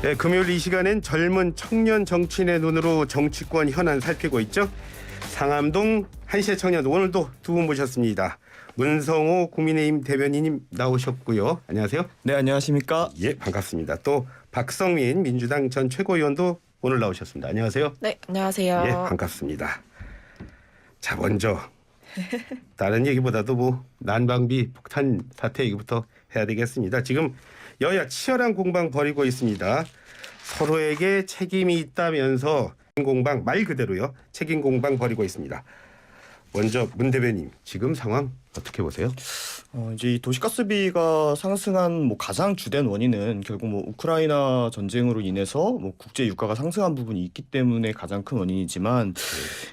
네, 금요일 이 시간엔 젊은 청년 정치인의 눈으로 정치권 현안 살피고 있죠. 상암동 한시의 청년 오늘도 두 분 모셨습니다. 문성호 국민의힘 대변인님 나오셨고요. 안녕하세요. 네, 안녕하십니까? 예, 반갑습니다. 또 박성민 민주당 전 최고위원도 오늘 나오셨습니다. 안녕하세요. 네, 안녕하세요. 예, 반갑습니다. 자, 먼저 다른 얘기보다도 뭐 난방비 폭탄 사태 얘기부터 해야 되겠습니다. 지금 여야 치열한 공방 벌이고 있습니다. 서로에게 책임이 있다면서 공방 말 그대로요. 책임 공방 벌이고 있습니다. 먼저 문 대변인 지금 상황 어떻게 보세요? 이제 이 도시가스비가 상승한 가장 주된 원인은 결국 우크라이나 전쟁으로 인해서 국제 유가가 상승한 부분이 있기 때문에 가장 큰 원인이지만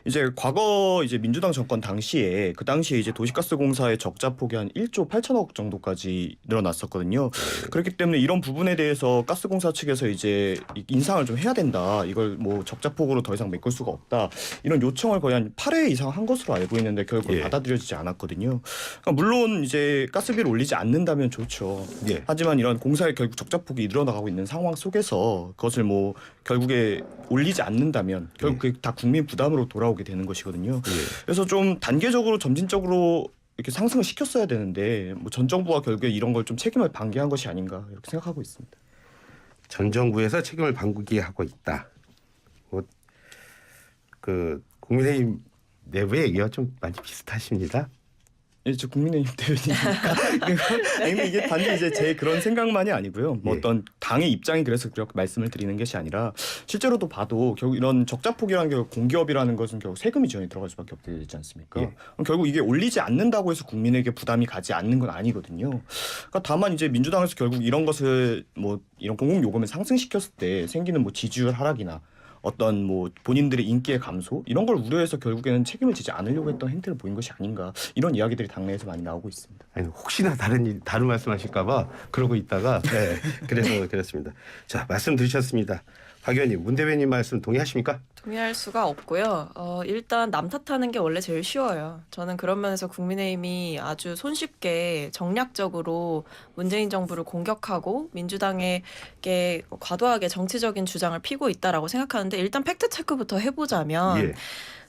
이제 과거 이제 민주당 정권 당시에 이제 도시가스공사의 적자 폭이 한 1조 8천억 정도까지 늘어났었거든요. 그렇기 때문에 이런 부분에 대해서 가스공사 측에서 이제 인상을 좀 해야 된다. 이걸 적자 폭으로 더 이상 메꿀 수가 없다. 이런 요청을 거의 한 8회 이상 한 것으로 알고 있는데 결국 받아들여지지 않았거든요. 그러니까 물론 이제 가스비를 올리지 않는다면 좋죠. 하지만 이런 공사의 결국 적자폭이 늘어나가고 있는 상황 속에서 그것을 결국에 올리지 않는다면 결국 그게 다 국민 부담으로 돌아오게 되는 것이거든요. 그래서 좀 단계적으로 점진적으로 이렇게 상승을 시켰어야 되는데 전 정부가 결국에 이런 걸 좀 책임을 방기한 것이 아닌가 이렇게 생각하고 있습니다. 전 정부에서 책임을 방기하고 있다. 국민의힘 내부의 얘기가 좀 많이 비슷하십니다. 예, 저 국민의힘 대변인이니까. 아니, 이게 단지 이제 제 그런 생각만이 아니고요. 어떤 당의 입장이 그래서 그렇게 말씀을 드리는 것이 아니라 실제로도 봐도 결국 이런 적자폭이라는 게 공기업이라는 것은 결국 세금이 지원이 들어갈 수밖에 없게 되지 않습니까? 그럼 결국 이게 올리지 않는다고 해서 국민에게 부담이 가지 않는 건 아니거든요. 그러니까 다만 이제 민주당에서 결국 이런 것을 이런 공공 요금을 상승시켰을 때 생기는 지지율 하락이나 어떤 본인들의 인기의 감소 이런 걸 우려해서 결국에는 책임을 지지 않으려고 했던 행태를 보인 것이 아닌가 이런 이야기들이 당내에서 많이 나오고 있습니다. 아니, 혹시나 다른 말씀하실까봐 그러고 있다가 그래서 그렇습니다. 자, 말씀 들으셨습니다. 박 의원님, 문 대변인 말씀 동의하십니까? 동의할 수가 없고요. 일단 남 탓하는 게 원래 제일 쉬워요. 저는 그런 면에서 국민의힘이 아주 손쉽게 정략적으로 문재인 정부를 공격하고 민주당에게 과도하게 정치적인 주장을 피고 있다라고 생각하는데 일단 팩트 체크부터 해보자면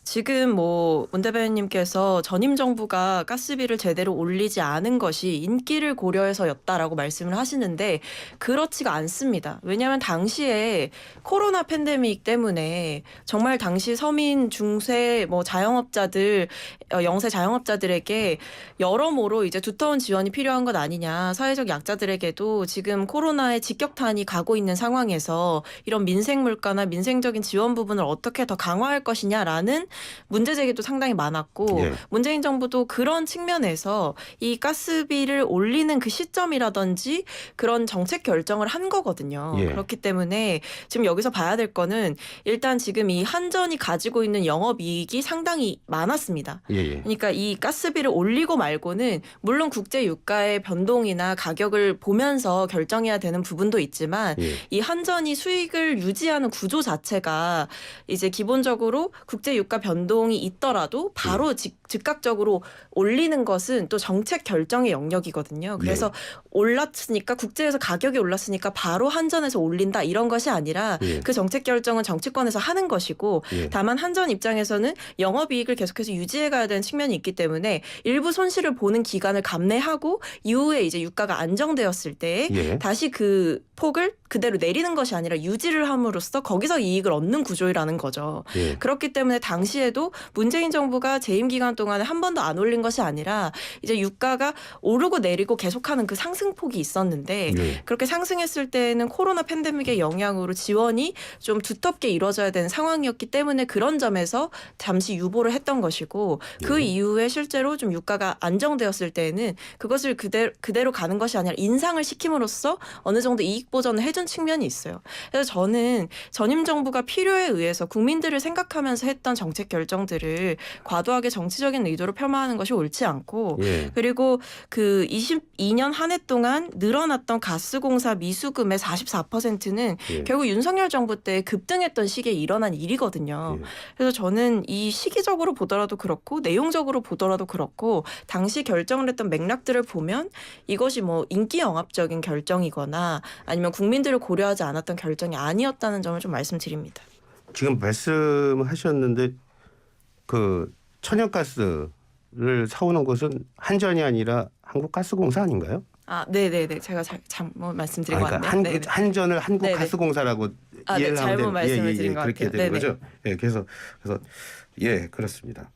지금 문 대변인님께서 전임 정부가 가스비를 제대로 올리지 않은 것이 인기를 고려해서였다라고 말씀을 하시는데 그렇지가 않습니다. 왜냐하면 당시에 코로나 팬데믹 때문에 정말 당시 서민, 중세, 자영업자들, 영세 자영업자들에게 여러모로 이제 두터운 지원이 필요한 것 아니냐. 사회적 약자들에게도 지금 코로나의 직격탄이 가고 있는 상황에서 이런 민생 물가나 민생적인 지원 부분을 어떻게 더 강화할 것이냐라는 문제 제기도 상당히 많았고 문재인 정부도 그런 측면에서 이 가스비를 올리는 그 시점이라든지 그런 정책 결정을 한 거거든요. 그렇기 때문에 지금 여기서 봐야 될 거는 일단 지금 이 한전이 가지고 있는 영업이익이 상당히 많았습니다. 그러니까 이 가스비를 올리고 말고는 물론 국제 유가의 변동이나 가격을 보면서 결정해야 되는 부분도 있지만 이 한전이 수익을 유지하는 구조 자체가 이제 기본적으로 국제 유가 변동이 있더라도 바로 즉각적으로 올리는 것은 또 정책 결정의 영역이거든요. 그래서 올랐으니까 국제에서 가격이 올랐으니까 바로 한전에서 올린다 이런 것이 아니라 그 정책 결정은 정치권에서 하는 것이고 다만 한전 입장에서는 영업이익을 계속해서 유지해가야 되는 측면이 있기 때문에 일부 손실을 보는 기간을 감내하고 이후에 이제 유가가 안정되었을 때 다시 그 폭을 그대로 내리는 것이 아니라 유지를 함으로써 거기서 이익을 얻는 구조라는 거죠. 그렇기 때문에 당시에도 문재인 정부가 재임 기간 동안에 한 번도 안 올린 것이 아니라 이제 유가가 오르고 내리고 계속하는 그 상승폭이 있었는데 그렇게 상승했을 때는 코로나 팬데믹의 영향으로 지원이 좀 두텁게 이루어져야 되는 상황이었기 때문에 그런 점에서 잠시 유보를 했던 것이고 그 이후에 실제로 좀 유가가 안정되었을 때는 그것을 그대로 가는 것이 아니라 인상을 시킴으로써 어느 정도 이익 보전을 해준 측면이 있어요. 그래서 저는 전임 정부가 필요에 의해서 국민들을 생각하면서 했던 정책 정책 결정들을 과도하게 정치적인 의도로 폄하하는 것이 옳지 않고 예. 그리고 그 22년 한 해 동안 늘어났던 가스공사 미수금의 44%는 예. 결국 윤석열 정부 때 급등했던 시기에 일어난 일이거든요. 예. 그래서 저는 이 시기적으로 보더라도 그렇고 내용적으로 보더라도 그렇고 당시 결정을 했던 맥락들을 보면 이것이 뭐 인기 영합적인 결정이거나 아니면 국민들을 고려하지 않았던 결정이 아니었다는 점을 좀 말씀드립니다. 지금 말씀하셨는데 그 천연가스를 사오는 곳은 한전이 아니라 한국가스공사 아닌가요? 아, 네네네. 제가 잘못 말씀드린 것 그러니까 같네요. 네네. 한전을 한국가스공사라고 아, 네, 이해를 하면 잘못 말씀을 드린 것 그렇게 같아요. 되는 네네. 거죠. 예, 그래서 예, 그렇습니다.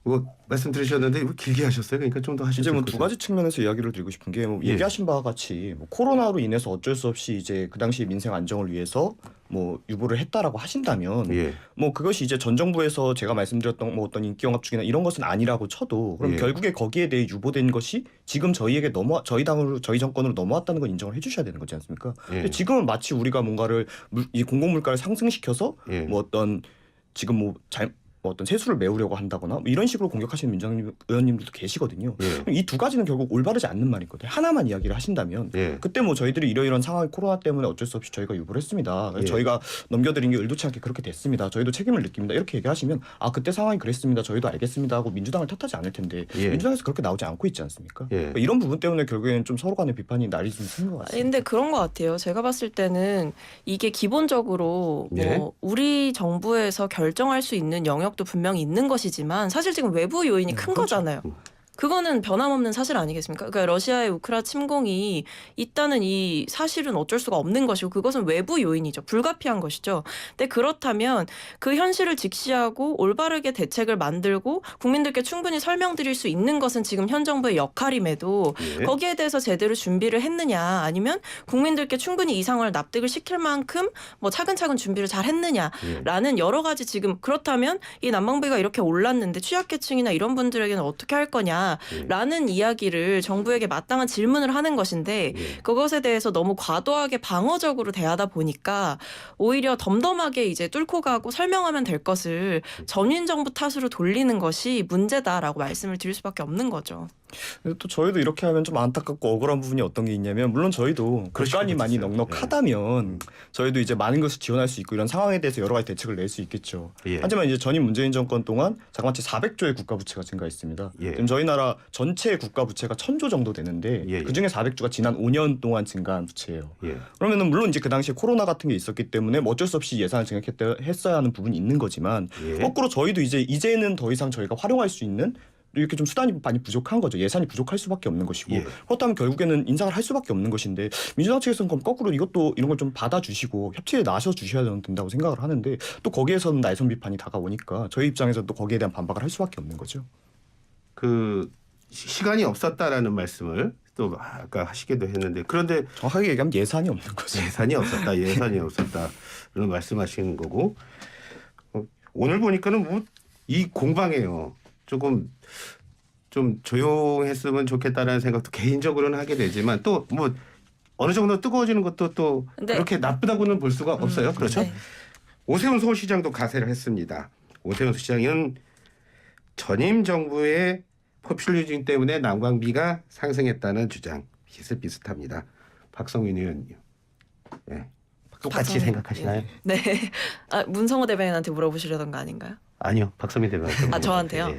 뭐 말씀 들으셨는데 뭐 길게 하셨어요. 그러니까 좀 더 하시죠. 이제 뭐 두 가지 측면에서 이야기를 드리고 싶은 게 뭐 예. 얘기하신 바와 같이 뭐 코로나로 인해서 어쩔 수 없이 이제 그 당시 민생 안정을 위해서 뭐 유보를 했다라고 하신다면 예. 뭐 그것이 이제 전 정부에서 제가 말씀드렸던 뭐 어떤 인기 영합 중이나 이런 것은 아니라고 쳐도 그럼 예. 결국에 거기에 대해 유보된 것이 지금 저희에게 저희 당으로 저희 정권으로 넘어왔다는 걸 인정을 해주셔야 되는 거지 않습니까? 예. 근데 지금은 마치 우리가 뭔가를 이 공공물가를 상승시켜서 예. 뭐 어떤 지금 뭐 어떤 세수를 메우려고 한다거나 뭐 이런 식으로 공격하시는 민주당 의원님들도 계시거든요. 예. 이 두 가지는 결국 올바르지 않는 말인 거예요. 하나만 이야기를 하신다면 예. 그때 뭐 저희들이 이러이러한 상황 코로나 때문에 어쩔 수 없이 저희가 유보를 했습니다. 그래서 예. 저희가 넘겨드린 게 의도치 않게 그렇게 됐습니다. 저희도 책임을 느낍니다. 이렇게 얘기하시면 아 그때 상황이 그랬습니다. 저희도 알겠습니다 하고 민주당을 탓하지 않을 텐데 예. 민주당에서 그렇게 나오지 않고 있지 않습니까? 예. 그러니까 이런 부분 때문에 결국에는 좀 서로 간의 비판이 날이 좀 쓴 것 아니, 같습니다. 근데 그런 것 같아요. 제가 봤을 때는 이게 기본적으로 네. 뭐 우리 정부에서 결정할 수 있는 영역도 분명히 있는 것이지만 사실 지금 외부 요인이 큰 그렇죠. 거잖아요. 그거는 변함없는 사실 아니겠습니까? 그러니까 러시아의 우크라 침공이 있다는 이 사실은 어쩔 수가 없는 것이고 그것은 외부 요인이죠. 불가피한 것이죠. 근데 그렇다면 그 현실을 직시하고 올바르게 대책을 만들고 국민들께 충분히 설명드릴 수 있는 것은 지금 현 정부의 역할임에도 예. 거기에 대해서 제대로 준비를 했느냐 아니면 국민들께 충분히 이 상황을 납득을 시킬 만큼 뭐 차근차근 준비를 잘 했느냐라는 여러 가지 지금 그렇다면 이 난방비가 이렇게 올랐는데 취약계층이나 이런 분들에게는 어떻게 할 거냐 라는 이야기를 정부에게 마땅한 질문을 하는 것인데 예. 그것에 대해서 너무 과도하게 방어적으로 대하다 보니까 오히려 덤덤하게 이제 뚫고 가고 설명하면 될 것을 전임 정부 탓으로 돌리는 것이 문제다라고 말씀을 드릴 수밖에 없는 거죠. 근데 또 저희도 이렇게 하면 좀 안타깝고 억울한 부분이 어떤 게 있냐면 물론 저희도 그러실 국간이 것 많이 같았어요. 넉넉하다면 저희도 이제 많은 것을 지원할 수 있고 이런 상황에 대해서 여러 가지 대책을 낼 수 있겠죠. 예. 하지만 이제 전임 문재인 정권 동안 자그마치 400조의 국가 부채가 증가했습니다. 예. 지금 저희 나라 전체 국가 부채가 1,000조 정도 되는데 예, 예. 그중에 400조가 지난 5년 동안 증가한 부채예요. 예. 그러면은 물론 이제 그 당시에 코로나 같은 게 있었기 때문에 뭐 어쩔 수 없이 예산을 증액했어야 하는 부분이 있는 거지만 예. 거꾸로 저희도 이제는 더 이상 저희가 활용할 수 있는 이렇게 좀 수단이 많이 부족한 거죠. 예산이 부족할 수밖에 없는 것이고 예. 그렇다면 결국에는 인상을 할 수밖에 없는 것인데 민주당 측에서는 그럼 거꾸로 이것도 이런 걸 좀 받아주시고 협치에 나서 주셔야 된다고 생각을 하는데 또 거기에서는 날선 비판이 다가오니까 저희 입장에서 또 거기에 대한 반박을 할 수밖에 없는 거죠. 그 시간이 없었다라는 말씀을 또 아까 하시기도 했는데 그런데 정확하게 얘기하면 예산이 없는 거죠. 예산이 없었다 이런 말씀하시는 거고 오늘 보니까는 뭐 이 공방에요 조금 좀 조용했으면 좋겠다라는 생각도 개인적으로는 하게 되지만 또 뭐 어느 정도 뜨거워지는 것도 또 근데- 그렇게 나쁘다고는 볼 수가 없어요. 그렇죠? 네. 오세훈 서울시장도 가세를 했습니다. 오세훈 시장은 전임 정부의 포퓰리즘 때문에 난방비가 상승했다는 주장 비슷비슷합니다. 박성민 의원님, 네. 똑같이 박성민, 생각하시나요? 네. 아, 문성호 대변인한테 물어보시려던 거 아닌가요? 아니요, 박성민 대변인. 아, 저한테요?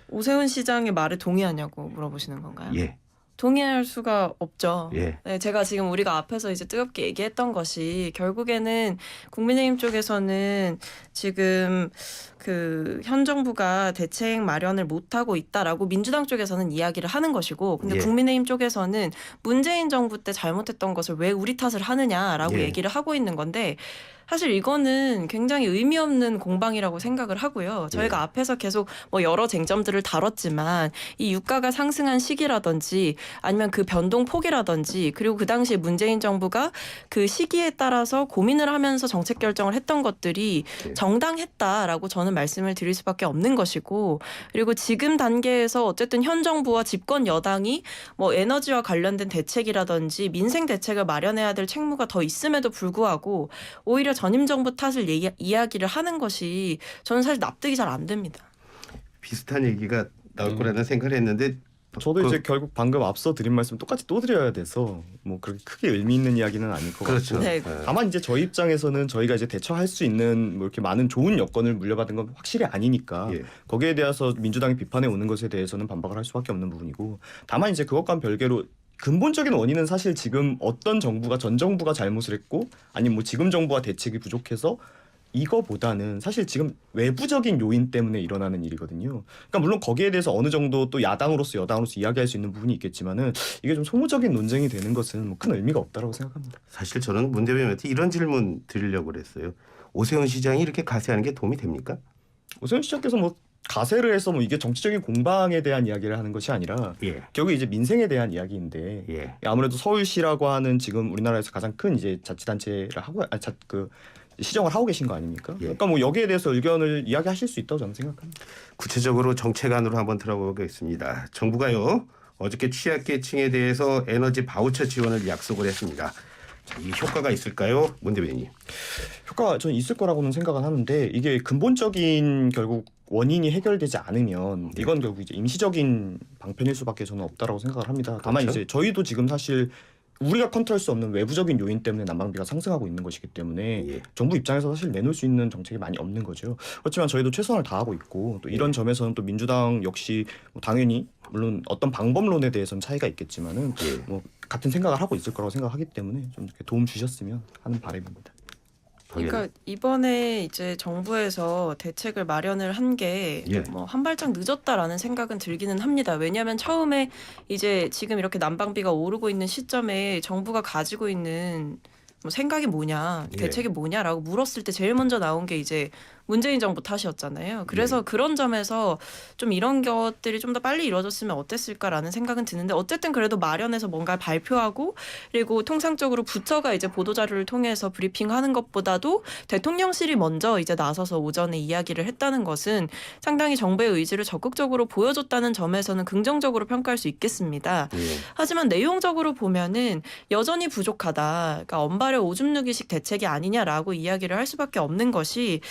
오세훈 시장의 말에 동의하냐고 물어보시는 건가요? 예, 동의할 수가 없죠. 예, 네, 제가 지금 우리가 앞에서 이제 뜨겁게 얘기했던 것이 결국에는 국민의힘 쪽에서는 지금 그 현 정부가 대책 마련을 못하고 있다라고 민주당 쪽에서는 이야기를 하는 것이고 근데 예. 국민의힘 쪽에서는 문재인 정부 때 잘못했던 것을 왜 우리 탓을 하느냐라고 예. 얘기를 하고 있는 건데 사실 이거는 굉장히 의미 없는 공방이라고 생각을 하고요. 저희가 예. 앞에서 계속 뭐 여러 쟁점들을 다뤘지만 이 유가가 상승한 시기라든지 아니면 그 변동 폭이라든지 그리고 그 당시에 문재인 정부가 그 시기에 따라서 고민을 하면서 정책 결정을 했던 것들이 예. 정당했다라고 저는 말씀을 드릴 수밖에 없는 것이고 그리고 지금 단계에서 어쨌든 현 정부와 집권 여당이 뭐 에너지와 관련된 대책이라든지 민생 대책을 마련해야 될 책무가 더 있음에도 불구하고 오히려 전임 정부 탓을 이야기를 하는 것이 저는 사실 납득이 잘 안 됩니다. 비슷한 얘기가 나올 거라는 생각을 했는데 저도 그- 이제 결국 방금 앞서 드린 말씀 똑같이 또 드려야 돼서 뭐 그렇게 크게 의미 있는 이야기는 아닐 것 그렇죠. 같고 네. 다만 이제 저희 입장에서는 저희가 이제 대처할 수 있는 뭐 이렇게 많은 좋은 여건을 물려받은 건 확실히 아니니까 예. 거기에 대해서 민주당이 비판해 오는 것에 대해서는 반박을 할 수밖에 없는 부분이고 다만 이제 그것과는 별개로 근본적인 원인은 사실 지금 어떤 정부가 전 정부가 잘못을 했고 아니면 뭐 지금 정부가 대책이 부족해서 이거보다는 사실 지금 외부적인 요인 때문에 일어나는 일이거든요. 그러니까 물론 거기에 대해서 어느 정도 또 야당으로서 여당으로서 이야기할 수 있는 부분이 있겠지만은 이게 좀 소모적인 논쟁이 되는 것은 뭐 큰 의미가 없다라고 생각합니다. 사실 저는 문 대변인한테 이런 질문 드리려고 그랬어요. 오세훈 시장이 이렇게 가세하는 게 도움이 됩니까? 오세훈 시장께서 뭐 가세를 해서 뭐 이게 정치적인 공방에 대한 이야기를 하는 것이 아니라 예. 결국 이제 민생에 대한 이야기인데 예. 아무래도 서울시라고 하는 지금 우리나라에서 가장 큰 이제 자치단체를 하고 시정을 하고 계신 거 아닙니까? 예. 그러니까 뭐 여기에 대해서 의견을 이야기하실 수 있다고 저는 생각합니다. 구체적으로 정책 안으로 한번 들어보겠습니다. 정부가요 어저께 취약계층에 대해서 에너지 바우처 지원을 약속을 했습니다. 자, 이 효과가 있을까요, 문 대변인? 효과가 저는 있을 거라고는 생각은 하는데 이게 근본적인 결국 원인이 해결되지 않으면 이건 결국 이제 임시적인 방편일 수밖에 저는 없다라고 생각을 합니다. 다만 그렇죠. 이제 저희도 지금 사실 우리가 컨트롤할 수 없는 외부적인 요인 때문에 난방비가 상승하고 있는 것이기 때문에 예. 정부 입장에서 사실 내놓을 수 있는 정책이 많이 없는 거죠. 그렇지만 저희도 최선을 다하고 있고 또 이런 점에서는 또 민주당 역시 뭐 당연히 물론 어떤 방법론에 대해서는 차이가 있겠지만은 예. 뭐 같은 생각을 하고 있을 거라고 생각하기 때문에 좀 이렇게 도움 주셨으면 하는 바람입니다. 그러니까 이번에 이제 정부에서 대책을 마련을 한 게 예. 뭐 한 발짝 늦었다라는 생각은 들기는 합니다. 왜냐하면 처음에 이제 지금 이렇게 난방비가 오르고 있는 시점에 정부가 가지고 있는 뭐 생각이 뭐냐, 예. 대책이 뭐냐라고 물었을 때 제일 먼저 나온 게 이제 문재인 정부 탓이었잖아요. 그래서 그런 점에서 좀 이런 것들이 좀 더 빨리 이루어졌으면 어땠을까라는 생각은 드는데 어쨌든 그래도 마련해서 뭔가 발표하고 그리고 통상적으로 부처가 이제 보도자료를 통해서 브리핑하는 것보다도 대통령실이 먼저 이제 나서서 오전에 이야기를 했다는 것은 상당히 정부의 의지를 적극적으로 보여줬다는 점에서는 긍정적으로 평가할 수 있겠습니다. 예. 하지만 내용적으로 보면은 여전히 부족하다. 그러니까 언발의 오줌 누기식 대책이 아니냐라고 이야기를 할 수밖에 없는 것이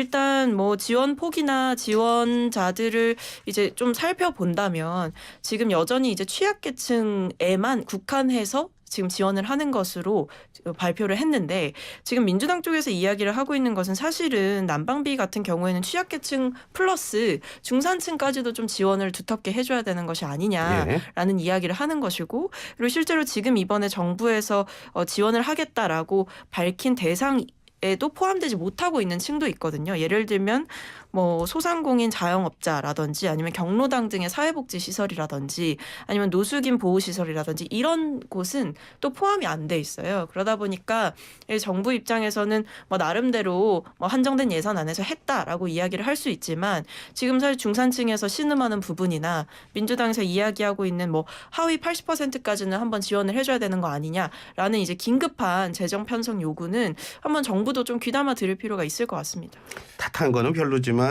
일단 뭐 지원 폭이나 지원자들을 이제 좀 살펴본다면 지금 여전히 이제 취약계층에만 국한해서 지금 지원을 하는 것으로 발표를 했는데 지금 민주당 쪽에서 이야기를 하고 있는 것은 사실은 난방비 같은 경우에는 취약계층 플러스 중산층까지도 좀 지원을 두텁게 해줘야 되는 것이 아니냐라는 이야기를 하는 것이고 그리고 실제로 지금 이번에 정부에서 지원을 하겠다라고 밝힌 대상에도 포함되지 못하고 있는 층도 있거든요. 예를 들면 뭐 소상공인 자영업자라든지 아니면 경로당 등의 사회복지 시설이라든지 아니면 노숙인 보호 시설이라든지 이런 곳은 또 포함이 안 돼 있어요. 그러다 보니까 정부 입장에서는 뭐 나름대로 뭐 한정된 예산 안에서 했다라고 이야기를 할 수 있지만 지금 사실 중산층에서 신음하는 부분이나 민주당에서 이야기하고 있는 뭐 하위 80%까지는 한번 지원을 해줘야 되는 거 아니냐라는 이제 긴급한 재정 편성 요구는 한번 정부도 좀 귀담아 들을 필요가 있을 것 같습니다. 탓한 거는 별로지만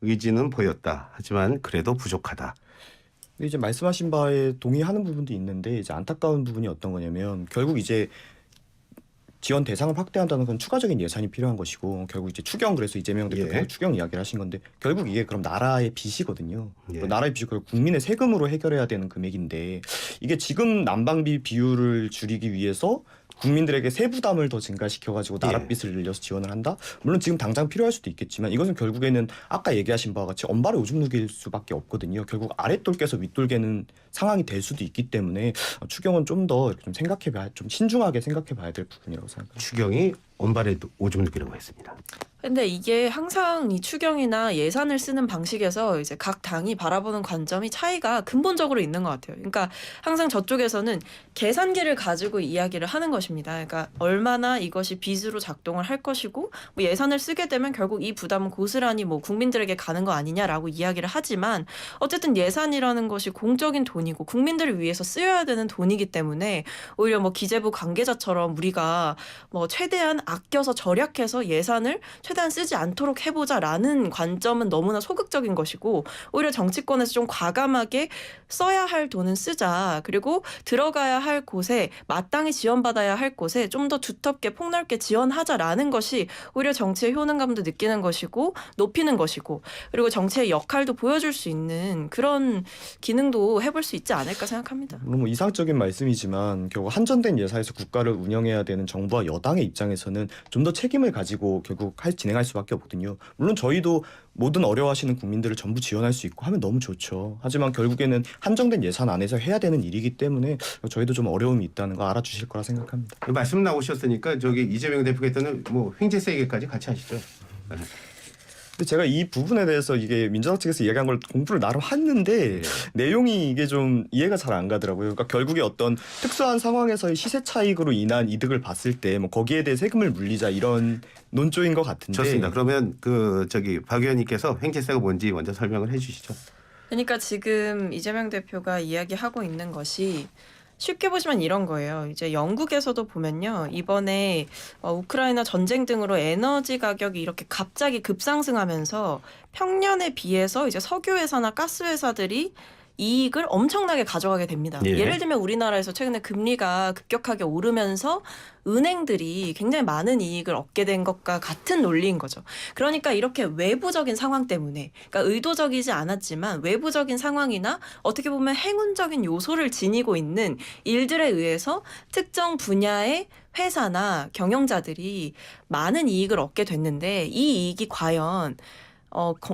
의지는 보였다. 하지만 그래도 부족하다. 근데 이제 말씀하신 바에 동의하는 부분도 있는데 이제 안타까운 부분이 어떤 거냐면 결국 이제 지원 대상을 확대한다는 건 추가적인 예산이 필요한 것이고 결국 이제 추경 그래서 이재명 대표가 예. 추경 이야기를 하신 건데 결국 이게 그럼 나라의 빚이거든요. 예. 나라의 빚이 결국 국민의 세금으로 해결해야 되는 금액인데 이게 지금 난방비 비율을 줄이기 위해서 국민들에게 세부담을 더 증가시켜가지고 나라 예. 빚을 늘려서 지원을 한다? 물론 지금 당장 필요할 수도 있겠지만 이것은 결국에는 아까 얘기하신 바와 같이 언발에 오줌 누길 수밖에 없거든요. 결국 아랫돌 깨서 윗돌 개는 상황이 될 수도 있기 때문에 추경은 좀 더 좀 생각해봐야 좀 신중하게 생각해봐야 될 부분이라고 생각합니다. 추경이 언발에 오줌 누기라고 했습니다. 근데 이게 항상 이 추경이나 예산을 쓰는 방식에서 이제 각 당이 바라보는 관점이 차이가 근본적으로 있는 것 같아요. 그러니까 항상 저쪽에서는 계산기를 가지고 이야기를 하는 것입니다. 그러니까 얼마나 이것이 빚으로 작동을 할 것이고 뭐 예산을 쓰게 되면 결국 이 부담은 고스란히 뭐 국민들에게 가는 거 아니냐라고 이야기를 하지만 어쨌든 예산이라는 것이 공적인 돈이고 국민들을 위해서 쓰여야 되는 돈이기 때문에 오히려 뭐 기재부 관계자처럼 우리가 뭐 최대한 아껴서 절약해서 예산을 최대한 쓰지 않도록 해보자라는 관점은 너무나 소극적인 것이고 오히려 정치권에서 좀 과감하게 써야 할 돈은 쓰자. 그리고 들어가야 할 곳에 마땅히 지원받아야 할 곳에 좀 더 두텁게 폭넓게 지원하자라는 것이 오히려 정치의 효능감도 느끼는 것이고 높이는 것이고 그리고 정치의 역할도 보여줄 수 있는 그런 기능도 해볼 수 있지 않을까 생각합니다. 물론 뭐 이상적인 말씀이지만 결국 한전된 예산에서 국가를 운영해야 되는 정부와 여당의 입장에서는 좀 더 책임을 가지고 결국 진행할 수밖에 없거든요. 물론 저희도 모든 어려워하시는 국민들을 전부 지원할 수 있고 하면 너무 좋죠. 하지만 결국에는 한정된 예산 안에서 해야 되는 일이기 때문에 저희도 좀 어려움이 있다는 거 알아주실 거라 생각합니다. 말씀 나오셨으니까 저기 이재명 대표께서는 뭐 횡재세 얘기까지 같이 하시죠. 근데 제가 이 부분에 대해서 이게 민주당 측에서 이야기한 걸 공부를 나름 했는데 내용이 이게 좀 이해가 잘 안 가더라고요. 그러니까 결국에 어떤 특수한 상황에서의 시세 차익으로 인한 이득을 봤을 때 뭐 거기에 대해 세금을 물리자 이런 논조인 것 같은데. 좋습니다. 그러면 그 저기 박 의원님께서 횡재세가 뭔지 먼저 설명을 해주시죠. 그러니까 지금 이재명 대표가 이야기하고 있는 것이 쉽게 보시면 이런 거예요. 이제 영국에서도 보면요. 이번에 우크라이나 전쟁 등으로 에너지 가격이 이렇게 갑자기 급상승하면서 평년에 비해서 이제 석유 회사나 가스 회사들이 이익을 엄청나게 가져가게 됩니다. 예. 예를 들면 우리나라에서 최근에 금리가 급격하게 오르면서 은행들이 굉장히 많은 이익을 얻게 된 것과 같은 논리인 거죠. 그러니까 이렇게 외부적인 상황 때문에, 그러니까 의도적이지 않았지만 외부적인 상황이나 어떻게 보면 행운적인 요소를 지니고 있는 일들에 의해서 특정 분야의 회사나 경영자들이 많은 이익을 얻게 됐는데 이 이익이 과연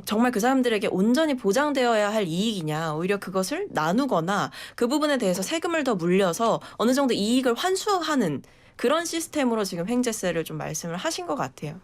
정말 그 사람들에게 온전히 보장되어야 할 이익이냐, 오히려 그것을 나누거나 그 부분에 대해서 세금을 더 물려서 어느 정도 이익을 환수하는 그런 시스템으로 지금 횡재세를 좀 말씀을 하신 것 같아요.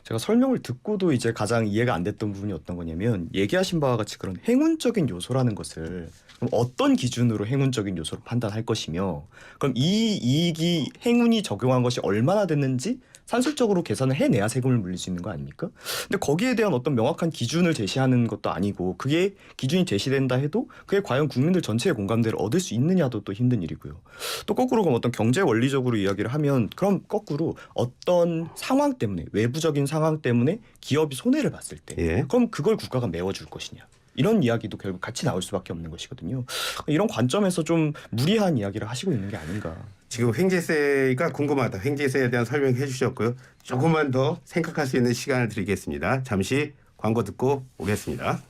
제가 설명을 듣고도 이제 가장 이해가 안 됐던 부분이 어떤 거냐면 얘기하신 바와 같이 그런 행운적인 요소라는 것을 그럼 어떤 기준으로 행운적인 요소로 판단할 것이며 그럼 이 이익이 행운이 적용한 것이 얼마나 됐는지 산술적으로 계산을 해내야 세금을 물릴 수 있는 거 아닙니까? 근데 거기에 대한 어떤 명확한 기준을 제시하는 것도 아니고 그게 기준이 제시된다 해도 그게 과연 국민들 전체의 공감대를 얻을 수 있느냐도 또 힘든 일이고요. 또 거꾸로 그럼 어떤 경제 원리적으로 이야기를 하면 그럼 거꾸로 어떤 상황 때문에 외부적인 상황 때문에 기업이 손해를 봤을 때 예. 그럼 그걸 국가가 메워줄 것이냐. 이런 이야기도 결국 같이 나올 수밖에 없는 것이거든요. 이런 관점에서 좀 무리한 이야기를 하시고 있는 게 아닌가. 지금 횡재세가 궁금하다. 횡재세에 대한 설명해 주셨고요. 조금만 더 생각할 수 있는 시간을 드리겠습니다. 잠시 광고 듣고 오겠습니다.